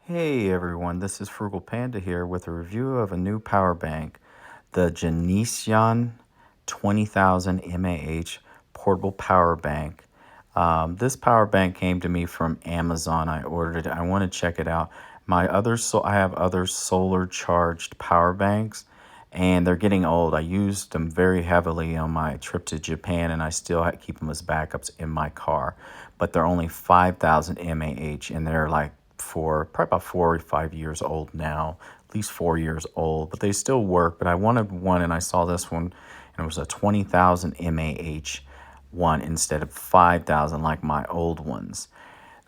Hey everyone, this is Frugal Panda here with a review of a new power bank, the JNEESYAN 20000mAh portable power bank. This power bank came to me from Amazon. I ordered it. I want to check it out. I have other solar charged power banks, and they're getting old. I used them very heavily on my trip to Japan, and I still keep them as backups in my car. But they're only 5000 mAh, and they're like probably about 4 or 5 years old now, at least 4 years old. But they still work. But I wanted one, and I saw this one, and it was a 20,000 mAh one instead of 5,000 like my old ones.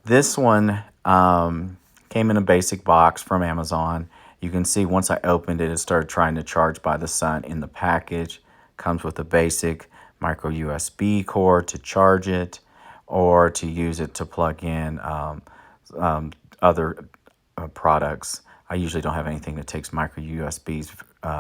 This one came in a basic box from Amazon. You can see once I opened it, it started trying to charge by the sun in the package. Comes with a basic micro USB cord to charge it or to use it to plug in other products. I usually don't have anything that takes micro USBs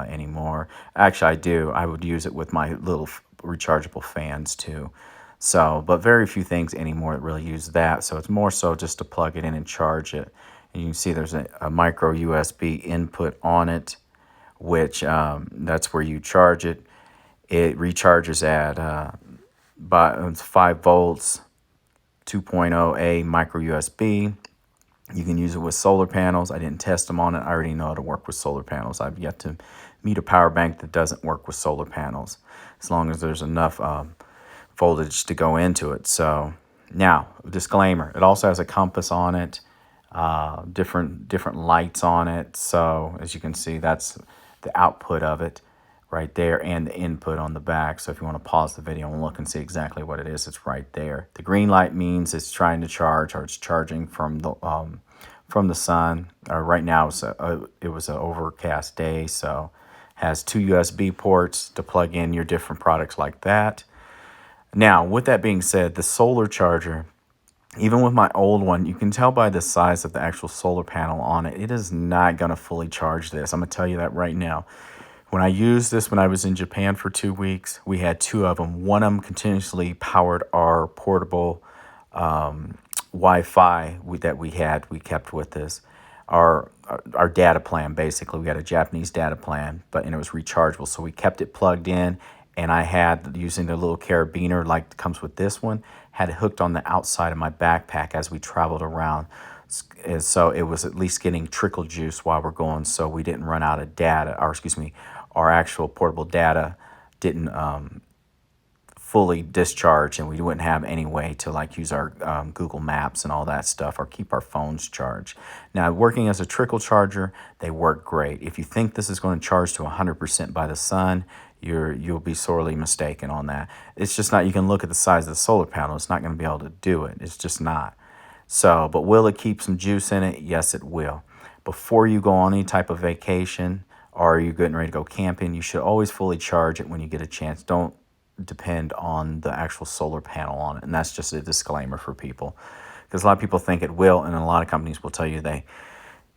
anymore. Actually, I do. I would use it with my little rechargeable fans too. So, but very few things anymore that really use that. So it's more so just to plug it in and charge it. And you can see there's a micro USB input on it, which that's where you charge it. It recharges at by 5 volts, 2.0A micro USB. You can use it with solar panels. I didn't test them on it. I already know how to work with solar panels. I've yet to meet a power bank that doesn't work with solar panels, as long as there's enough voltage to go into it. So now, disclaimer, it also has a compass on it, different lights on it. So as you can see, that's the output of it right there, and the input on the back. So if you want to pause the video and look and see exactly what it is, it's right there. The green light means it's trying to charge, or it's charging from the sun. Right now it was an overcast day, so has 2 USB ports to plug in your different products like that. Now, with that being said, the solar charger, even with my old one, you can tell by the size of the actual solar panel on it, it is not going to fully charge this. I'm going to tell you that right now. When I used this when I was in Japan for 2 weeks, we had 2 of them. One of them continuously powered our portable Wi-Fi that we kept with us. Our data plan, basically. We got a Japanese data plan, and it was rechargeable. So we kept it plugged in, and I had, using the little carabiner like comes with this one, had it hooked on the outside of my backpack as we traveled around. So it was at least getting trickle juice while we're going, so we didn't run out of data, or excuse me, our actual portable data didn't fully discharge, and we wouldn't have any way to like use our Google Maps and all that stuff, or keep our phones charged. Now, working as a trickle charger, they work great. If you think this is going to charge to 100% by the sun, you'll be sorely mistaken on that. It's just not. You can look at the size of the solar panel. It's not going to be able to do it. It's just not. So, but will it keep some juice in it? Yes, it will. Before you go on any type of vacation, or you're getting ready to go camping, you should always fully charge it when you get a chance. Don't depend on the actual solar panel on it. And that's just a disclaimer for people, because a lot of people think it will, and a lot of companies will tell you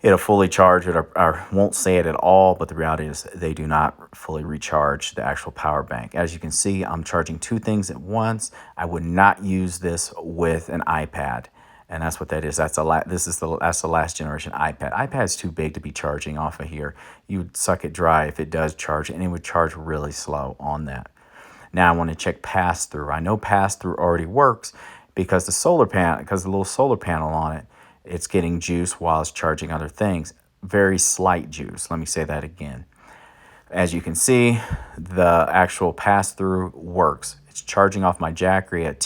it'll fully charge it, or won't say it at all, but the reality is they do not fully recharge the actual power bank. As you can see, I'm charging 2 things at once. I would not use this with an iPad. And that's what that is. That's the last generation iPad. iPad's too big to be charging off of here. You'd suck it dry if it does charge, and it would charge really slow on that. Now I want to check pass-through. I know pass-through already works because the little solar panel on it, it's getting juice while it's charging other things. Very slight juice. Let me say that again. As you can see, the actual pass-through works. It's charging off my Jackery at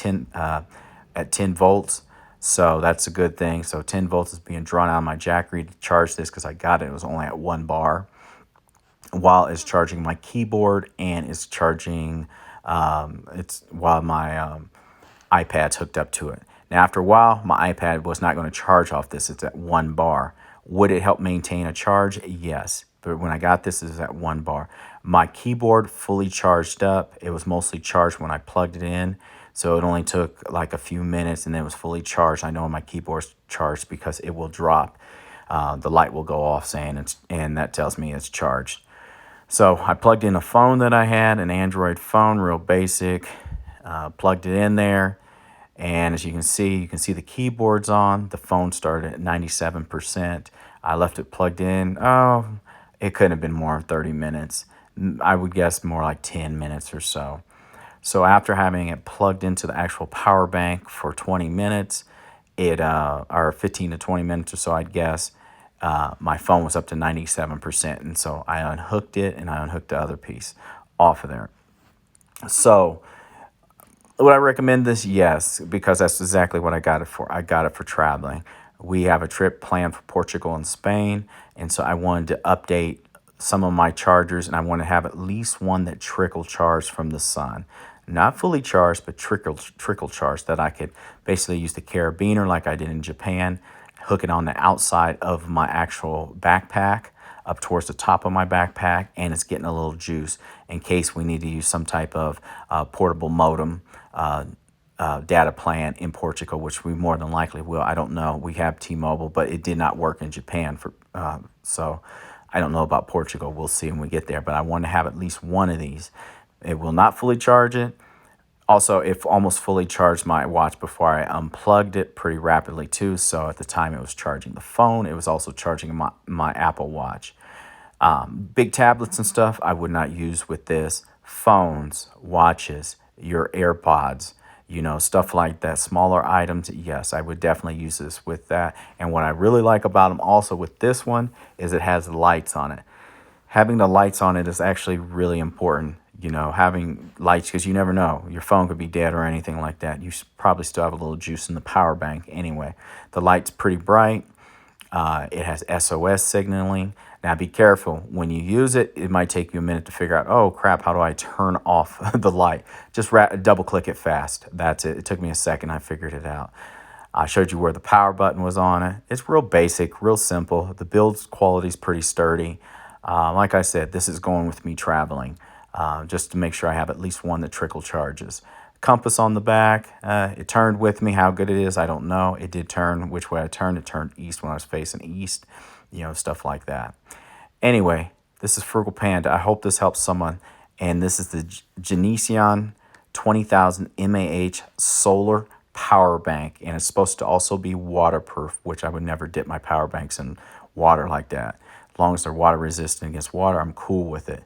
10 volts. So that's a good thing. So 10 volts is being drawn out of my Jackery to charge this, because I got it. It was only at 1 bar. While it's charging my keyboard, and it's charging, while my iPad's hooked up to it. Now, after a while, my iPad was not going to charge off this. It's at 1 bar. Would it help maintain a charge? Yes. But when I got this, it was at 1 bar. My keyboard fully charged up. It was mostly charged when I plugged it in. So it only took like a few minutes, and then it was fully charged. I know my keyboard's charged because it will drop. The light will go off saying and that tells me it's charged. So I plugged in a phone that I had, an Android phone, real basic. Plugged it in there. And as you can see the keyboard's on. The phone started at 97%. I left it plugged in. Oh, it couldn't have been more than 30 minutes. I would guess more like 10 minutes or so. So after having it plugged into the actual power bank for 20 minutes, or 15 to 20 minutes or so, I'd guess, my phone was up to 97%. And so I unhooked it and I unhooked the other piece off of there. So would I recommend this? Yes, because that's exactly what I got it for. I got it for traveling. We have a trip planned for Portugal and Spain, and so I wanted to update some of my chargers, and I want to have at least one that trickle charged from the sun. Not fully charged, but trickle charged, that I could basically use the carabiner like I did in Japan, hook it on the outside of my actual backpack up towards the top of my backpack, and it's getting a little juice in case we need to use some type of portable modem data plan in Portugal, which we more than likely will. I don't know. We have T-Mobile, but it did not work in Japan so I don't know about Portugal. We'll see when we get there. But I want to have at least one of these. It will not fully charge it. Also, it almost fully charged my watch before I unplugged it pretty rapidly too. So at the time it was charging the phone, it was also charging my Apple Watch. Big tablets and stuff I would not use with this. Phones, watches, your AirPods, stuff like that. Smaller items, yes, I would definitely use this with that. And what I really like about them also with this one is it has lights on it. Having the lights on it is actually really important. Having lights, because you never know. Your phone could be dead or anything like that. You probably still have a little juice in the power bank anyway. The light's pretty bright. It has SOS signaling. Now be careful. When you use it, it might take you a minute to figure out, oh crap, how do I turn off the light? Just double click it fast. That's it. It took me a second. I figured it out. I showed you where the power button was on it. It's real basic, real simple. The build quality is pretty sturdy. Like I said, this is going with me traveling, just to make sure I have at least one that trickle charges. Compass on the back, it turned with me. How good it is, I don't know. It did turn which way I turned. It turned east when I was facing east, stuff like that. Anyway, this is Frugal Panda. I hope this helps someone. And this is the JNEESYAN 20000 mAh solar power bank. And it's supposed to also be waterproof, which I would never dip my power banks in water like that. As long as they're water resistant against water, I'm cool with it.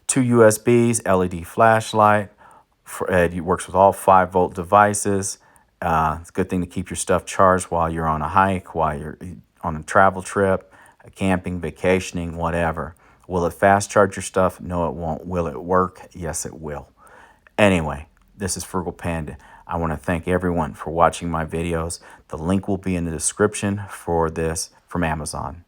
2 USBs, LED flashlight. It works with all 5-volt devices. It's a good thing to keep your stuff charged while you're on a hike, while you're on a travel trip, camping, vacationing, whatever. Will it fast charge your stuff? No, it won't. Will it work? Yes, it will. Anyway, this is Frugal Panda. I want to thank everyone for watching my videos. The link will be in the description for this from Amazon.